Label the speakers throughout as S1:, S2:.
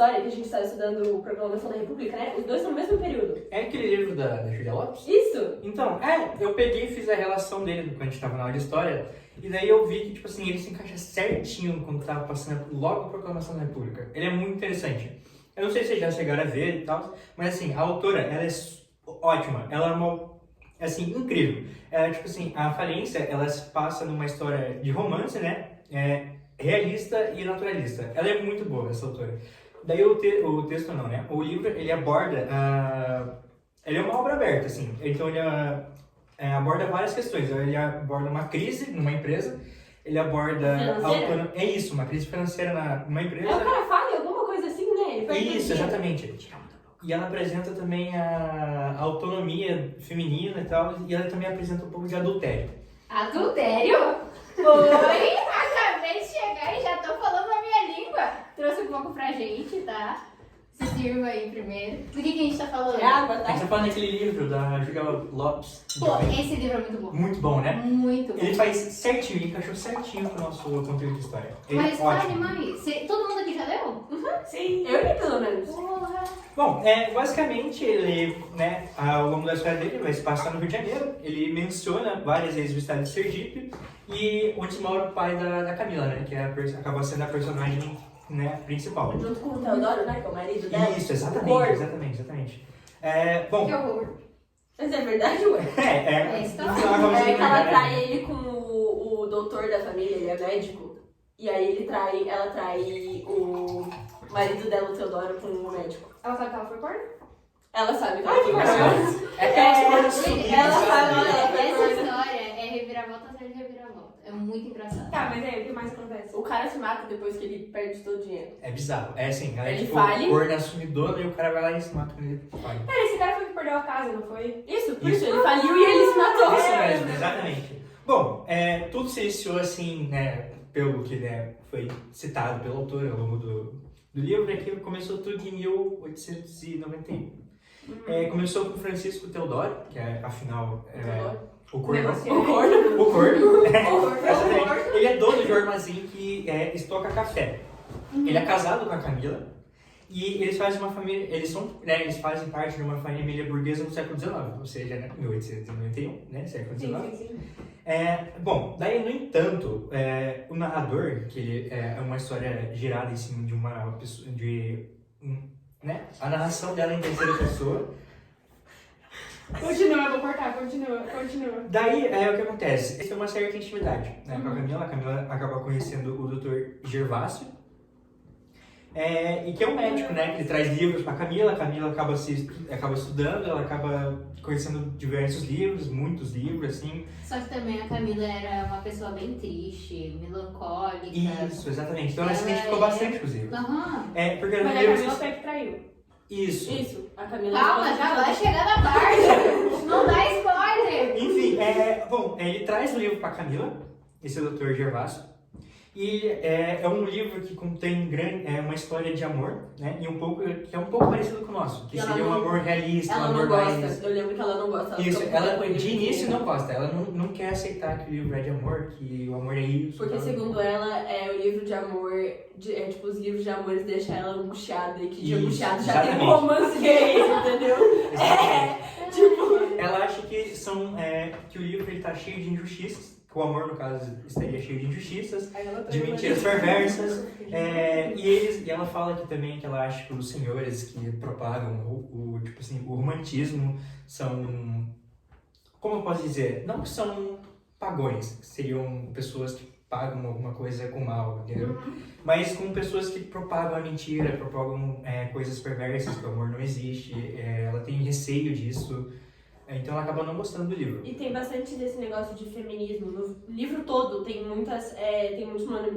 S1: história, que a gente tá estudando o Proclamação da República, né? Os dois são no mesmo período.
S2: É aquele livro da Julia Lopes?
S1: Isso!
S2: Então, eu peguei e fiz a relação dele quando a gente tava na aula de história, e daí eu vi que, tipo assim, ele se encaixa certinho quando tava passando logo a Proclamação da República. Ele é muito interessante. Eu não sei se vocês já chegaram a ver e tal, mas assim, a autora, ela é ótima. Ela é uma, assim, incrível. Ela, tipo assim, a Falência, ela se passa numa história de romance, né? Realista e naturalista. Ela é muito boa, essa autora. Daí o texto não, né? O livro, ele aborda ele é uma obra aberta, assim. Então ele aborda várias questões. Ele aborda uma crise numa empresa, ele aborda
S1: financeira?
S2: isso, uma crise financeira numa empresa.
S1: O cara fala alguma coisa assim, né? Ele faz
S2: Isso, exatamente. E ela apresenta também a autonomia feminina e tal, e ela também apresenta um pouco de adultério.
S3: Adultério? Oi, acabei de chegar e já tô falando a minha língua. Trouxe um pouco pra gente, tá? Se sirva aí primeiro. Do que a gente tá falando?
S1: É água,
S2: A
S1: tá?
S2: gente tá falando daquele livro da Julia Lopes.
S3: Pô, esse livro é muito bom.
S2: Muito bom, né?
S3: Muito bom.
S2: Ele faz certinho, ele encaixou certinho com o nosso conteúdo de história. Ele
S3: Mas
S2: é
S3: fale
S2: ótimo.
S3: mais. Todo mundo aqui já leu?
S1: Sim, eu li pelo menos.
S3: Porra.
S2: Bom, basicamente ele, né, ao longo da história dele, vai se passar no Rio de Janeiro, ele menciona várias vezes o estado de Sergipe e onde mora o pai da Camila, né, que acaba sendo a personagem, né, principal.
S1: Junto com o Teodoro, né? Que é o marido dela.
S2: Isso,
S1: O
S2: exatamente,
S1: gordo.
S2: exatamente. Bom,
S3: Que horror.
S1: Mas é verdade, ué?
S3: É história.
S2: vamos
S1: É que ela
S2: lembrar,
S1: trai
S2: né?
S1: ele com o doutor da família, ele é médico. E aí ela trai o marido dela, o Teodoro, com o médico.
S3: Ela sabe que ela foi corna?
S1: Ela sabe que
S2: Ai,
S1: ela
S2: que
S1: foi
S2: engraçado.
S1: corna.
S2: É aquelas coisas subidas,
S1: ela
S2: sabe?
S1: fala, olha,
S3: Essa história é reviravolta atrás de reviravolta. É muito engraçado.
S4: Tá, mas aí, o que mais acontece?
S1: O cara se mata depois que ele perde todo o dinheiro.
S2: É bizarro. É assim, ela é
S1: Ele
S2: tipo
S1: fale.
S2: corna assumidora e o cara vai lá e se mata quando ele fale.
S4: Pera, esse cara foi que perdeu a casa, não foi?
S1: Isso, por
S2: Isso.
S1: isso, ele faliu e ele se matou.
S2: Isso mesmo, exatamente. Bom, tudo se iniciou assim, né, pelo que né, foi citado pelo autor ao longo do livro, é que começou tudo em 1891. Começou com Francisco Teodoro, que afinal o corno.
S1: O corno.
S2: O corno.
S1: corno.
S2: Ele é dono de um armazém que estoca café. Ele é casado com a Camila. E eles fazem uma família, eles fazem parte de uma família burguesa no século XIX, ou seja, né, 1891, né, século XIX.
S4: Sim.
S2: Bom, daí, no entanto, o narrador, que ele é uma história girada em cima de uma pessoa, né, a narração dela em terceira pessoa.
S4: Continua, eu vou cortar, continua.
S2: Daí, o que acontece? Eles têm uma certa intimidade, né, com a Camila acaba conhecendo o Dr. Gervásio, e que é um médico, né? Ele traz livros para a Camila acaba estudando, ela acaba conhecendo diversos livros, muitos livros, assim.
S3: Só que também a Camila era uma pessoa bem triste, melancólica.
S2: Isso, exatamente. Então ela se identificou bastante com os livros.
S3: Aham.
S2: Porque os
S4: Mas a
S2: livros...
S4: Camila foi a que traiu.
S2: Isso.
S1: Isso, a Camila.
S3: Calma, já vai chegar na parte. Não dá spoiler.
S2: Enfim, ele traz o livro para Camila, esse Dr. Gervásio. E é um livro que contém uma história de amor, né? E que é um pouco parecido com o nosso, que
S1: E ela
S2: seria um
S1: não-
S2: amor realista, um
S1: Ela
S2: amor
S1: não gosta.
S2: mais...
S1: Eu lembro que ela não gosta.
S2: Isso,
S1: fica
S2: ela
S1: com ele
S2: de
S1: muito
S2: início
S1: tempo.
S2: não gosta, ela não quer aceitar que o livro é de amor, que o amor é isso.
S1: Porque
S2: tal.
S1: segundo ela, o livro de amor, tipo, os livros de amores deixam ela angustiada e que de
S2: Isso,
S1: angustiado já tem um
S2: exatamente.
S1: romance gay, entendeu?
S2: Exatamente.
S1: Tipo,
S2: Ela acha que o livro ele tá cheio de injustiças, que o amor, no caso, estaria cheio de injustiças,
S4: Aí ela
S2: de mentiras perversas. E ela fala aqui também que ela acha que os senhores que propagam tipo assim, o romantismo são, como eu posso dizer, não que são pagões, que seriam pessoas que pagam alguma coisa com mal, entendeu? Mas com pessoas que propagam a mentira, propagam coisas perversas, que o amor não existe, ela tem receio disso. Então ela acaba não gostando do livro.
S1: e tem bastante desse negócio de feminismo. No livro todo tem muitos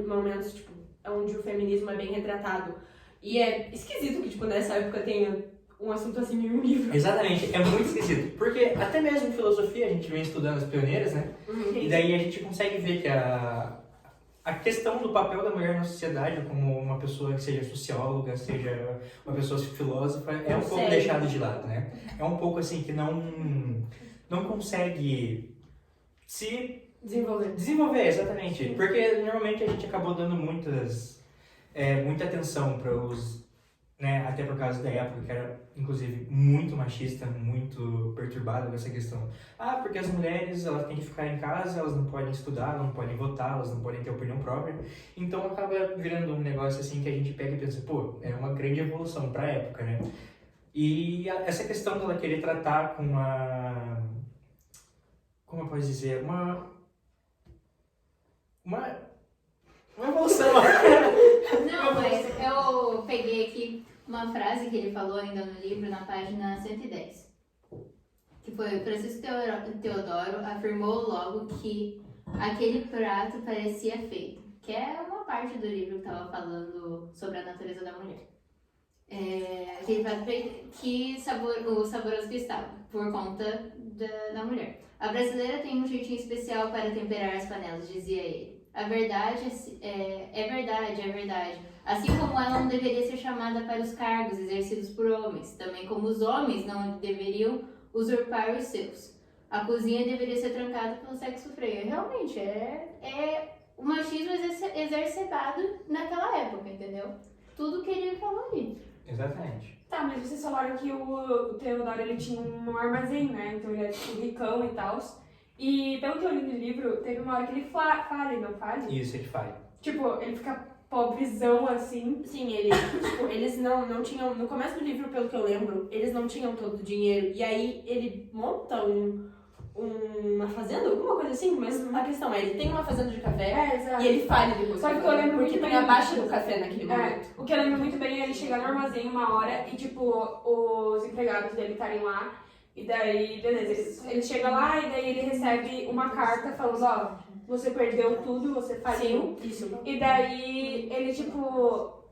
S1: momentos, tipo, onde o feminismo é bem retratado. E é esquisito que, tipo, nessa época tenha um assunto assim em um livro.
S2: Exatamente, é muito esquisito. Porque até mesmo em filosofia a gente vem estudando as pioneiras, né? E daí a gente consegue ver que a questão do papel da mulher na sociedade, como uma pessoa que seja socióloga, seja uma pessoa filósofa, é um pouco
S1: Sério?
S2: deixado de lado, né? É um pouco assim que não consegue se desenvolver, exatamente. Porque normalmente a gente acabou dando muita atenção para os né, até por causa da época, que era, inclusive, muito machista, muito perturbada com essa questão. Ah, porque as mulheres, elas têm que ficar em casa, elas não podem estudar, elas não podem votar, elas não podem ter opinião própria. Então acaba virando um negócio assim que a gente pega e pensa, pô, é uma grande evolução pra época, né? E essa questão dela querer tratar com uma... Como eu posso dizer? Uma evolução.
S3: Não, mas eu peguei aqui uma frase que ele falou ainda no livro, na página 110. Que foi: Francisco Teodoro afirmou logo que aquele prato parecia feito. Que é uma parte do livro que estava falando sobre a natureza da mulher. Aquele prato feito, que o saboroso que estava, por conta da mulher. A brasileira tem um jeitinho especial para temperar as panelas, dizia ele. A verdade é verdade. Assim como ela não deveria ser chamada para os cargos exercidos por homens, também como os homens não deveriam usurpar os seus. A cozinha deveria ser trancada pelo sexo freio. Realmente, o machismo exacerbado naquela época, entendeu? Tudo que ele falou ali.
S2: Exatamente.
S4: Tá, mas vocês falaram que o Teodoro, ele tinha um armazém, né? Então ele é tipo ricão e tal. E pelo que eu li no livro, teve uma hora que ele fale, não fale?
S2: Isso, ele faz.
S4: Tipo, ele fica pobrezão assim.
S1: Sim, eles não tinham, no começo do livro, pelo que eu lembro, eles não tinham todo o dinheiro. E aí ele monta uma fazenda, alguma coisa assim, mas a questão é, ele tem uma fazenda de café
S4: Exato.
S1: e ele falha depois.
S4: Só que eu lembro
S1: porque
S4: muito
S1: tem
S4: bem
S1: a baixa do café naquele momento.
S4: O que eu lembro muito bem é ele chegar no armazém uma hora e, tipo, os empregados dele estarem lá. E daí, beleza, ele chega lá e daí ele recebe uma carta falando, ó, você perdeu tudo, você faliu.
S1: Sim, isso.
S4: E daí ele, tipo,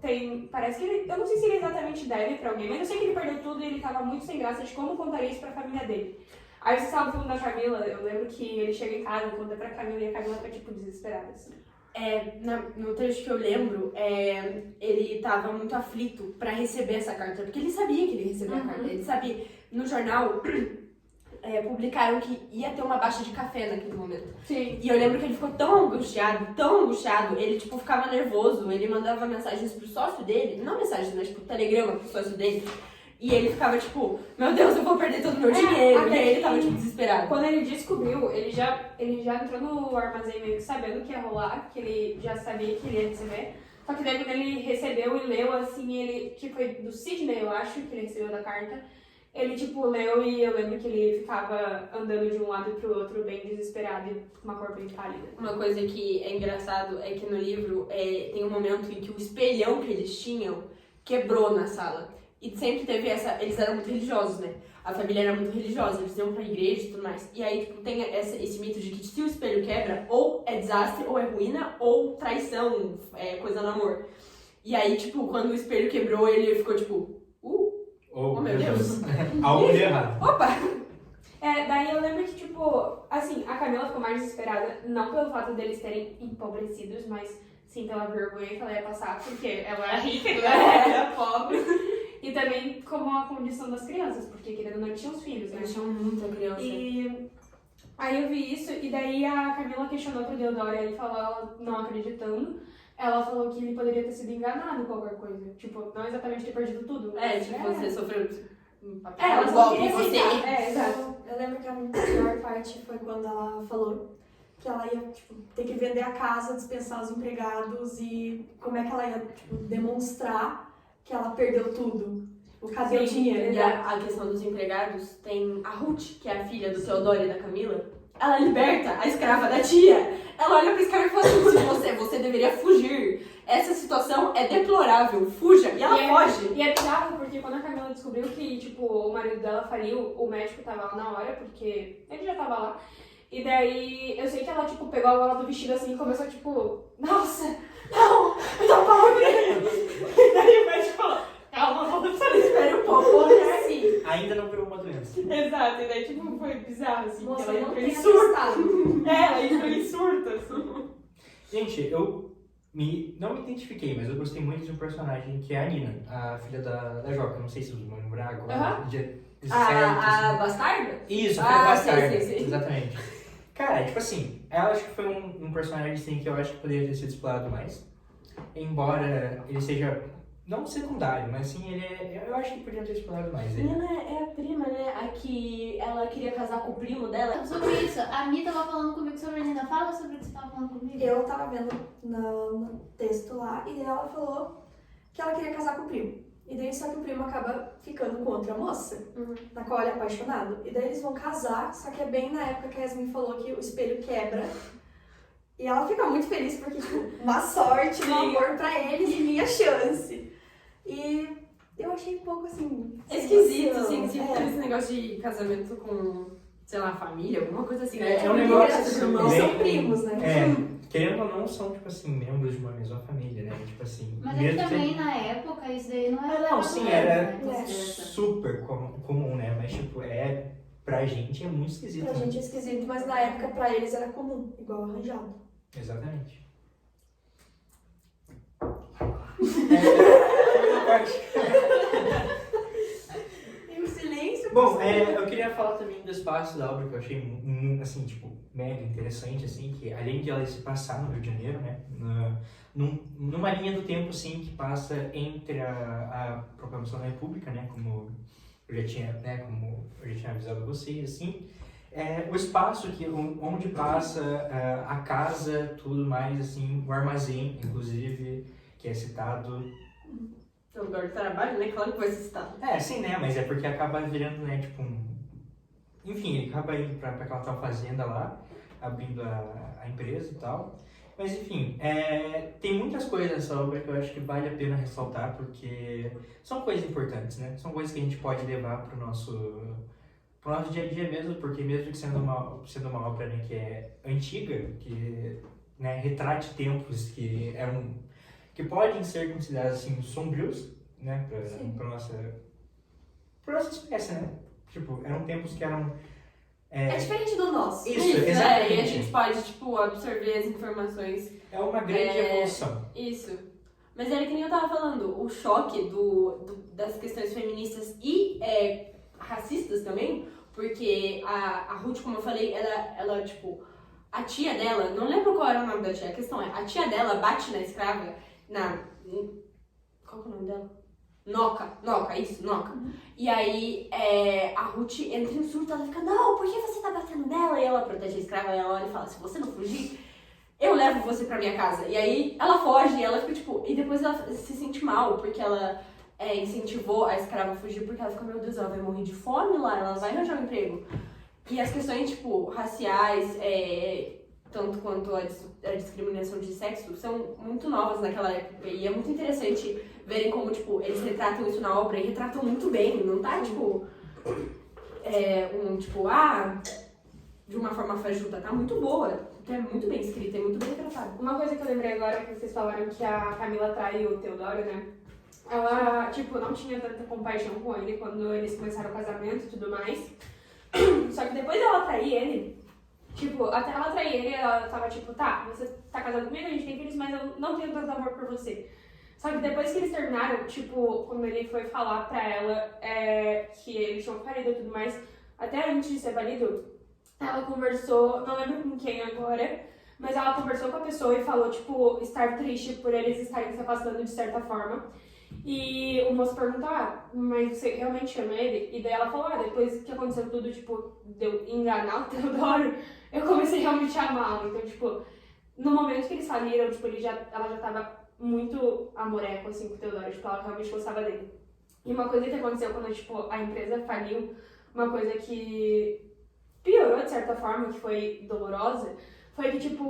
S4: parece que ele, eu não sei se ele exatamente deve pra alguém, mas eu sei que ele perdeu tudo e ele tava muito sem graça de como contaria isso pra família dele. Aí você estava falando da Camila, eu lembro que ele chega em casa, conta pra Camila e a Camila fica, tipo, desesperada, assim.
S1: No trecho que eu lembro, ele tava muito aflito pra receber essa carta, porque ele sabia que ele ia receber a carta, ele sabia. No jornal, publicaram que ia ter uma baixa de café naquele momento.
S4: Sim.
S1: E eu lembro que ele ficou tão angustiado, ele, tipo, ficava nervoso, ele mandava mensagens pro sócio dele, não mensagens, né, tipo, telegrama pro sócio dele, e ele ficava, tipo, meu Deus, eu vou perder todo o meu dinheiro, e aí ele tava, tipo, desesperado.
S4: Quando ele descobriu, ele já entrou no armazém meio que sabendo que ia rolar, que ele já sabia que ele ia receber. Só que daí quando ele recebeu e leu, assim, ele, tipo, foi do Sidney, eu acho, que ele recebeu da carta. Ele, tipo, leu e eu lembro que ele ficava andando de um lado pro outro, bem desesperado e com uma cor bem pálida.
S1: Uma coisa que é engraçado é que no livro tem um momento em que o espelhão que eles tinham quebrou na sala. E sempre teve eles eram muito religiosos, né? A família era muito religiosa, eles iam pra igreja e tudo mais. E aí, tipo, tem esse mito de que se o espelho quebra, ou é desastre, ou é ruína, ou traição, coisa no amor. E aí, tipo, quando o espelho quebrou, ele ficou, tipo, oh meu Deus.
S2: Algo de errado.
S1: Opa!
S4: Daí eu lembro que, tipo, assim, a Camila ficou mais desesperada, não pelo fato deles terem empobrecidos, mas sim pela vergonha que ela ia passar, porque ela era rica, ela era pobre. E também como a condição das crianças, porque querendo ou não, tinham os filhos, né?
S1: Eles tinham muita criança.
S4: E aí eu vi isso, e daí a Camila questionou pro Deodoro, e ele falou, ela não acreditando, ela falou que ele poderia ter sido enganado com qualquer coisa. Tipo, não exatamente ter perdido tudo.
S1: Você sofreu
S4: ela
S1: igual
S4: só
S1: que
S4: queria
S1: você.
S4: ficar. Exato.
S5: Eu lembro que a melhor parte foi quando ela falou que ela ia, tipo, ter que vender a casa, dispensar os empregados e como é que ela ia, tipo, demonstrar que ela perdeu tudo. Cadê o dinheiro?
S1: E a questão dos empregados, tem a Ruth, que é a filha do Teodoro e da Camila, ela liberta a escrava da tia. Ela olha pra escrava e fala assim, você deveria fugir. Essa situação é deplorável, fuja. E ela foge.
S4: E é bizarro porque quando a Camila descobriu que, tipo, o marido dela faliu, o médico tava lá na hora, porque ele já tava lá. E daí, eu sei que ela, tipo, pegou a gola do vestido assim e começou, tipo, nossa, não, eu tô pobre. E daí o médico falou, calma, vamos
S1: Espera um pouco,
S2: Sim, ainda não virou uma doença.
S4: Exato, e daí, tipo, foi bizarro, assim,
S5: Moça,
S4: que ela
S5: não
S4: entrou em
S5: tem
S4: surto.
S5: atestado.
S4: Ela entrou em surto, assim.
S2: Gente, não me identifiquei, mas eu gostei muito de um personagem que é a Nina, a filha da Joca. Não sei se vocês vão lembrar agora.
S1: A bastarda?
S2: Isso, a filha bastarda.
S1: Sim.
S2: Exatamente. Cara, tipo assim, ela acho que foi um personagem assim, que eu acho que poderia ter sido explorado mais. Embora ele seja não secundário, mas assim, ele é... Eu acho que podia ter explorado mais ele.
S1: Menina é a prima, né? A que ela queria casar com o primo dela.
S3: Sobre isso, a Mi tava falando comigo sobre a menina. Fala sobre o que você tava falando comigo.
S5: Eu tava vendo no texto lá e ela falou que ela queria casar com o primo. E daí só que o primo acaba ficando com outra moça, na qual ele é apaixonado. E daí eles vão casar, só que é bem na época que a Yasmin falou que o espelho quebra. E ela fica muito feliz porque, tipo, uma sorte, um amor pra eles e minha chance. E eu achei um pouco assim.
S1: Esquisito,
S5: assim,
S1: assim, tipo esse negócio de casamento com, sei lá, família, alguma coisa assim.
S2: É um
S1: Porque
S2: negócio
S1: os
S2: assim,
S1: irmãos
S2: bem-
S1: são primos, né?
S2: Querendo ou não, são, tipo assim, membros de uma mesma família, né? Tipo assim...
S3: Mas é que também na época isso daí não era.
S2: Não, sim,
S3: padrão,
S2: era
S3: né? Com certeza.
S2: super comum, né? Mas, tipo, pra gente é muito esquisito.
S5: Pra
S2: né?
S5: gente é esquisito, mas na época pra eles era comum, igual arranjado.
S2: Exatamente.
S5: E o silêncio.
S2: Bom, eu queria falar também do espaço da obra que eu achei, assim, tipo, mega interessante, assim, que além de ela se passar no Rio de Janeiro, né, numa linha do tempo, assim, que passa entre a proclamação da República, né, como eu já tinha avisado vocês, assim, o espaço onde passa a casa, tudo mais, assim, o armazém, inclusive, que é citado.
S1: É o lugar de trabalho, né? Claro que vai ser citado.
S2: Sim, né? Mas é porque acaba virando, né, tipo Enfim, ele acaba indo pra aquela tal fazenda lá, abrindo a empresa e tal. Mas enfim, tem muitas coisas nessa obra que eu acho que vale a pena ressaltar, porque são coisas importantes, né? São coisas que a gente pode levar pro nosso dia a dia mesmo, porque mesmo que sendo uma obra, né, que é antiga, que, né, retrate tempos que podem ser considerados assim sombrios, né, para nossa espécie, né? Tipo, eram tempos que eram
S5: É diferente do nosso.
S2: Isso,
S1: E a
S2: exatamente.
S1: gente pode, tipo, absorver as informações.
S2: É uma grande evolução.
S1: Isso. Mas era que nem eu tava falando, o choque das questões feministas e racistas também, porque a Ruth, como eu falei, ela, tipo, a tia dela, não lembro qual era o nome da tia, a questão é, a tia dela bate na escrava, qual que é o nome dela? Noca, isso, Noca. E aí a Ruth entra em surto, ela fica, não, por que você tá batendo nela? E ela protege a escrava, e ela olha e fala, se você não fugir, eu levo você pra minha casa. E aí ela foge, e ela fica tipo, e depois ela se sente mal, porque ela incentivou a escrava a fugir, porque ela fica, meu Deus, ela vai morrer de fome lá, ela não vai arranjar um emprego. E as questões, tipo, raciais, tanto quanto a discriminação de sexo, são muito novas naquela época. E é muito interessante verem como, tipo, eles retratam isso na obra e retratam muito bem. Não tá, tipo, de uma forma fajuta. Tá muito boa. É muito bem escrita, é muito bem retratada.
S4: Uma coisa que eu lembrei agora, que vocês falaram que a Camila traiu o Teodoro, né? Ela, tipo, não tinha tanta compaixão com ele quando eles começaram o casamento e tudo mais. Só que depois dela trair ele, tipo, até ela trair ele, ela tava tipo, tá, você tá casado comigo, a gente tem filhos, mas eu não tenho tanto amor por você. Só que depois que eles terminaram, tipo, quando ele foi falar pra ela que eles tinham parido e tudo mais, até antes de ser parido, ela conversou, não lembro com quem agora, mas ela conversou com a pessoa e falou, tipo, estar triste por eles estarem se afastando de certa forma. E o moço perguntou, mas você realmente ama ele? E daí ela falou, depois que aconteceu tudo, tipo, de eu enganar o Teodoro, eu comecei realmente a amá-lo. Então, tipo, no momento que eles faliram, tipo, ela já tava muito amoreco, assim, com o Teodoro, tipo, ela realmente gostava dele. E uma coisa que aconteceu quando, tipo, a empresa faliu, uma coisa que piorou de certa forma, que foi dolorosa, foi que, tipo,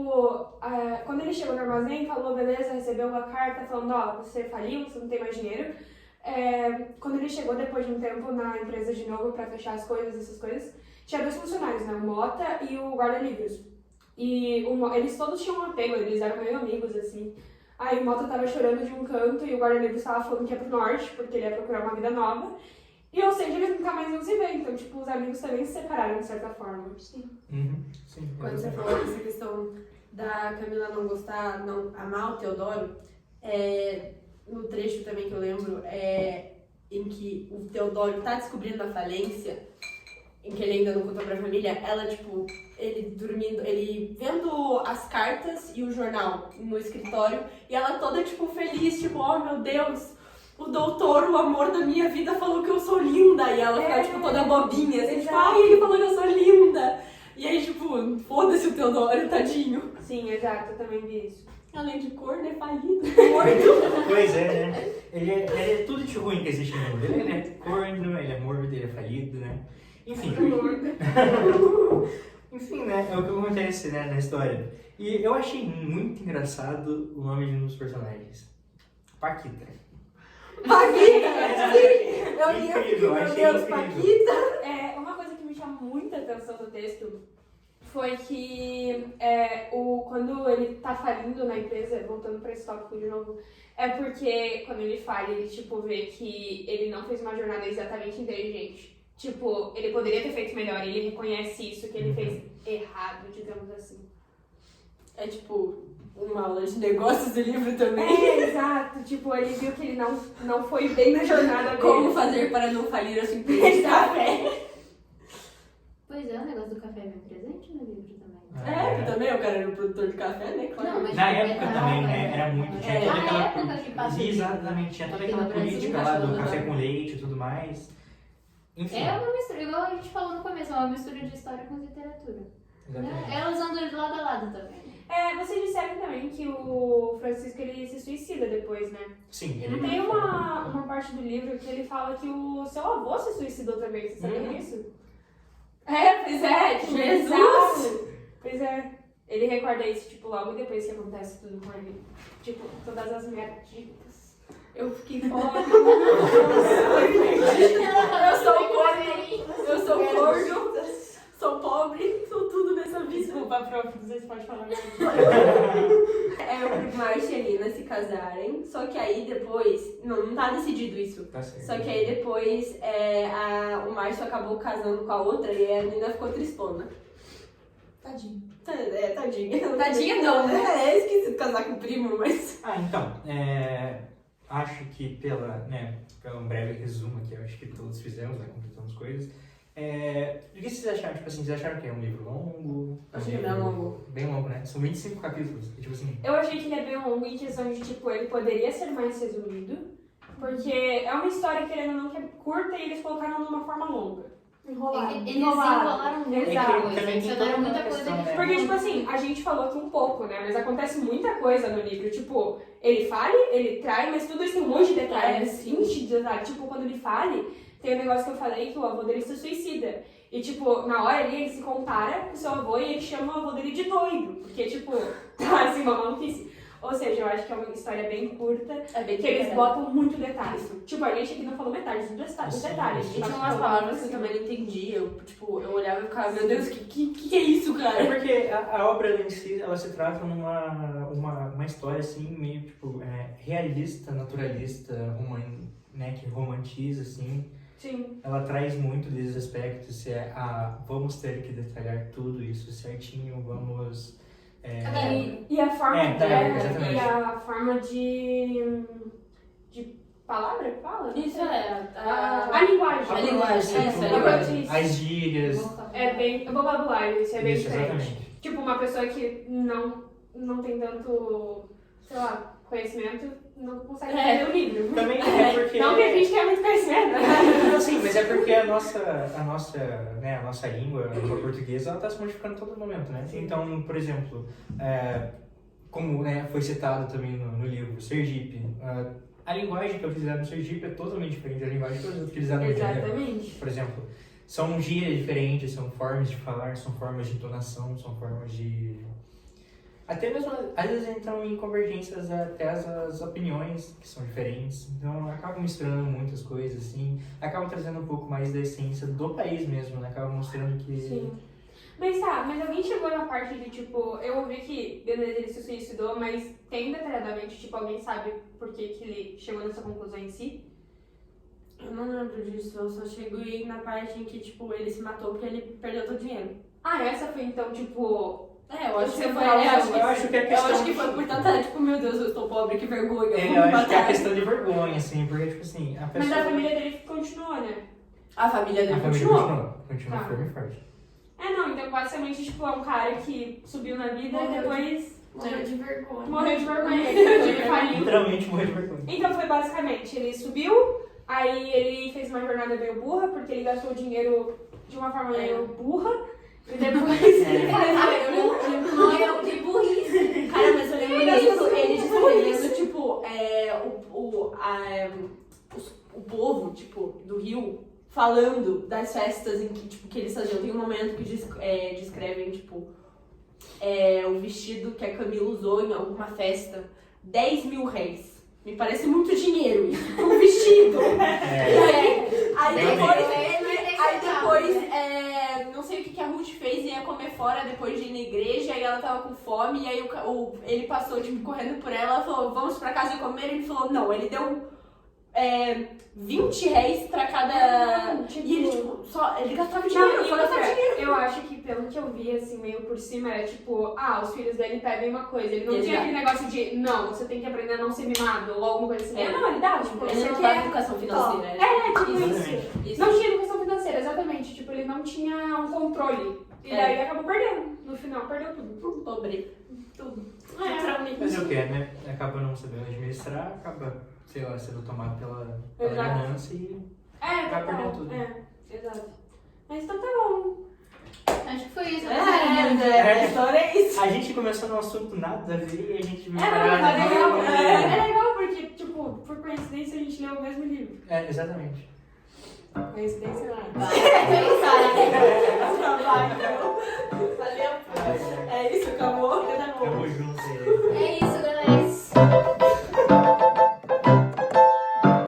S4: quando ele chegou no armazém, falou, beleza, recebeu a carta falando, você faliu, você não tem mais dinheiro. Quando ele chegou depois de um tempo na empresa de novo pra fechar as coisas, essas coisas, tinha 2 funcionários, né, o Mota e o guarda-livros. E eles todos tinham um apego, eles eram meio amigos, assim. Aí o Mota tava chorando de um canto e o guarda-livros tava falando que ia pro norte, porque ele ia procurar uma vida nova. E, ou seja, eles nunca mais iam se ver, então, tipo, os amigos também se separaram de certa forma.
S5: Sim.
S2: Sim.
S1: Quando você falou dessa questão da Camila não gostar, não amar o Teodoro, no trecho também que eu lembro, em que o Teodoro tá descobrindo a falência, em que ele ainda não contou pra família, ela, tipo, ele dormindo, ele vendo as cartas e o jornal no escritório, e ela toda, tipo, feliz, tipo, oh meu Deus, o doutor, o amor da minha vida, falou que eu sou linda. E ela fica, tipo, toda bobinha, assim, tipo, ai, ele falou que eu sou linda. E aí, tipo, foda-se o Teodoro, tadinho.
S4: Sim, exato, eu também vi isso.
S1: Além de corno, é falido, morto.
S2: Pois é, né? Ele é tudo de ruim que existe no mundo. Ele é corno, ele é mórbido, ele é falido, né? Enfim. Enfim, né? É o que acontece, né, na história. E eu achei muito engraçado o nome de um dos personagens. Paquita.
S1: Paquita! Sim! Eu li
S2: Incrível,
S1: aqui,
S2: achei
S1: meu Deus,
S2: incrível.
S1: Paquita!
S4: Uma coisa que me chamou muita atenção no texto foi que quando ele tá falindo na empresa, voltando pra esse tópico de novo, é porque quando ele falha, ele tipo vê que ele não fez uma jornada exatamente inteligente. Tipo, ele poderia ter feito melhor, e ele reconhece isso, que ele fez errado, digamos assim.
S1: É tipo uma aula de negócios do livro também.
S4: Exato. Tipo, ele viu que ele não foi bem na jornada dele.
S1: Como fazer para não falir a sua empresa de café.
S3: Pois é, o negócio do café é bem presente no livro também.
S1: É, também o cara era um produtor de café, né? Claro.
S3: Não, mas
S2: Na
S3: tipo,
S2: época também, né? Era muito. Tinha toda
S3: na
S2: aquela.
S3: época que passou.
S2: Exatamente, tinha toda aquela
S3: Aqui no Brasil,
S2: política lá do
S1: cachorro,
S2: café
S1: né?
S2: com leite e tudo mais. Enfim.
S3: É uma mistura, igual a gente falou no começo, é uma mistura de história com literatura.
S2: Exatamente.
S3: Elas andam de lado a lado também.
S4: Vocês disseram também que o Francisco ele se suicida depois, né?
S2: Sim,
S4: Tem uma parte do livro que ele fala que o seu avô se suicidou também, você sabia disso? Pois é, tipo,
S1: Jesus!
S4: exato. Pois é. Ele recorda isso, tipo, logo depois que acontece tudo com ele. Tipo, todas as merditas. Eu fiquei pobre.
S1: Eu sou gordo, eu sou gordo, sou pobre, sou tudo nessa vida.
S4: Desculpa, prof, vocês podem falar mesmo.
S1: É o Marcia e a Nina se casarem, só que aí depois, não tá decidido isso.
S2: Tá certo.
S1: Só que aí depois o Márcio acabou casando com a outra e a Nina ficou tristona.
S5: Tadinho.
S1: Tadinha. Tadinha não, né? É esquisito casar com o primo, mas...
S2: Então, acho que pelo um breve resumo aqui, eu acho que todos fizemos, né, completamos coisas. O que vocês acharam? Tipo assim, vocês acharam que é um livro longo?
S1: Achei bem longo.
S2: Bem longo, né? São 25 capítulos. E, tipo assim,
S4: Eu achei que ele é bem longo em questão de, tipo, ele poderia ser mais resumido. Porque é uma história, querendo ou não, que é curta e eles colocaram numa forma longa.
S5: Enrolado.
S3: Eles enrolaram muito
S4: Exato.
S3: coisa,
S2: Também tem
S3: adicionaram
S2: toda
S3: muita
S2: uma
S3: coisa
S2: questão,
S3: que
S2: né?
S4: Porque, tipo assim, a gente falou aqui um pouco, né? Mas acontece muita coisa no livro. Tipo, ele fale, ele trai, mas tudo isso tem um monte de detalhes. 20 de detalhes. Tipo, quando ele fale, tem um negócio que eu falei que o avô dele se suicida. E, tipo, na hora ali, ele se compara com o seu avô e ele chama o avô dele de doido. Porque, tipo, tá assim, uma maluquice. Ou seja, eu acho que é uma história bem curta,
S1: É bem
S4: que eles botam muito detalhe. Tipo, a gente aqui não falou metade dos detalhes.
S1: E tinha umas palavras que eu também não entendi. Eu olhava e ficava, meu Deus, que é isso,
S2: é
S1: cara?
S2: porque a obra em si, ela se trata numa uma história assim, meio tipo, realista, naturalista, que romantiza, assim.
S4: Sim.
S2: Ela traz muito desses aspectos, vamos ter que detalhar tudo isso certinho, vamos...
S4: E a forma,
S2: exatamente.
S4: e a forma de palavra que fala?
S1: Isso é
S4: A linguagem.
S1: A linguagem,
S2: Sim,
S1: isso,
S2: tudo,
S1: a linguagem.
S4: Isso.
S2: as gírias,
S4: É bem vocabulário, isso é bem
S2: isso,
S4: diferente.
S2: exatamente.
S4: Tipo, uma pessoa que não tem tanto, sei lá, conhecimento, não consegue ler o livro.
S2: Também é porque...
S4: Não que a gente tenha muito conhecimento.
S2: Não, sim, mas é porque a nossa língua, a língua portuguesa, ela está se modificando a todo momento, né? Então, por exemplo, como foi citado também no livro, Sergipe, a linguagem que é utilizada no Sergipe é totalmente diferente da linguagem que é utilizada no Rio de Janeiro.
S4: Exatamente.
S2: Por exemplo, são gírias diferentes, são formas de falar, são formas de entonação, são formas de... Até mesmo, às vezes entram em convergências até as opiniões, que são diferentes. Então, acaba misturando muitas coisas, assim. Acaba trazendo um pouco mais da essência do país mesmo, né? Acaba mostrando que...
S4: Sim. Mas alguém chegou na parte de, tipo, eu ouvi que beleza, ele se suicidou, mas tem detalhadamente, tipo, alguém sabe por que ele chegou nessa conclusão em si?
S1: Eu não lembro disso, eu só cheguei na parte em que, tipo, ele se matou porque ele perdeu todo o dinheiro.
S4: Essa foi então, tipo...
S1: Eu acho que
S4: Você
S1: foi.
S4: fala,
S2: eu acho que a questão...
S1: Eu acho que foi por tanta, tipo, meu Deus, eu estou pobre, que vergonha.
S2: eu acho que é a questão de vergonha, assim, porque, tipo assim, a pessoa...
S4: Mas a família dele continuou, né?
S1: A família dele
S2: A família
S1: continuou.
S2: continua
S4: Tá.
S2: firme e forte.
S4: Então basicamente, tipo, é um cara que subiu na vida e depois
S5: Morreu de vergonha.
S4: Morreu de vergonha, ele faliu.
S2: Literalmente morreu de vergonha.
S4: Então foi basicamente, ele subiu, aí ele fez uma jornada meio burra, porque ele gastou o dinheiro de uma forma meio burra, e depois ele
S3: Morreu de burrice.
S1: Cara, mas eu lembro disso, ele descrevendo, tipo, o povo, tipo, do Rio, falando das festas em que, tipo, que eles faziam. Tem um momento que descrevem, tipo, o vestido que a Camila usou em alguma festa, 10 mil réis. Me parece muito dinheiro isso, um vestido. Aí depois, não sei o que a Ruth fez, ia comer fora depois de ir na igreja, aí ela tava com fome, e aí ele passou, tipo, correndo por ela, falou, vamos pra casa comer, ele falou, não, ele deu 20 réis pra cada... E ele, tipo, ele gastava dinheiro, só gastava dinheiro.
S4: Eu acho que, pelo que eu vi, assim, meio por cima, era tipo, os filhos dele pedem uma coisa. Ele não tinha aquele negócio de, não, você tem que aprender a não ser mimado, ou alguma coisa assim. Não, ele dava, tipo,
S1: Ele
S4: você
S1: não
S4: quer...
S1: dava educação financeira.
S4: tipo
S2: Exatamente.
S1: Isso.
S4: Não tinha educação financeira, exatamente. Tipo, ele não tinha um controle. E daí acabou perdendo. No final, perdeu tudo.
S1: Pobre.
S5: Tudo.
S1: Literalmente.
S2: Mas o que, né? Acaba não sabendo administrar, acaba, sei lá, sendo tomado pela ganância e vai
S4: total.
S2: perdendo tudo.
S4: Exato. Mas então tá bom.
S3: Acho que foi isso.
S1: A história é isso.
S2: A gente começou num assunto nada a ver e a gente veio
S4: É legal porque, tipo, por coincidência a gente leu o mesmo livro.
S2: Exatamente.
S4: Coincidência não.
S1: Valeu. É isso, acabou.
S2: Tamo junto.
S3: É isso, galera.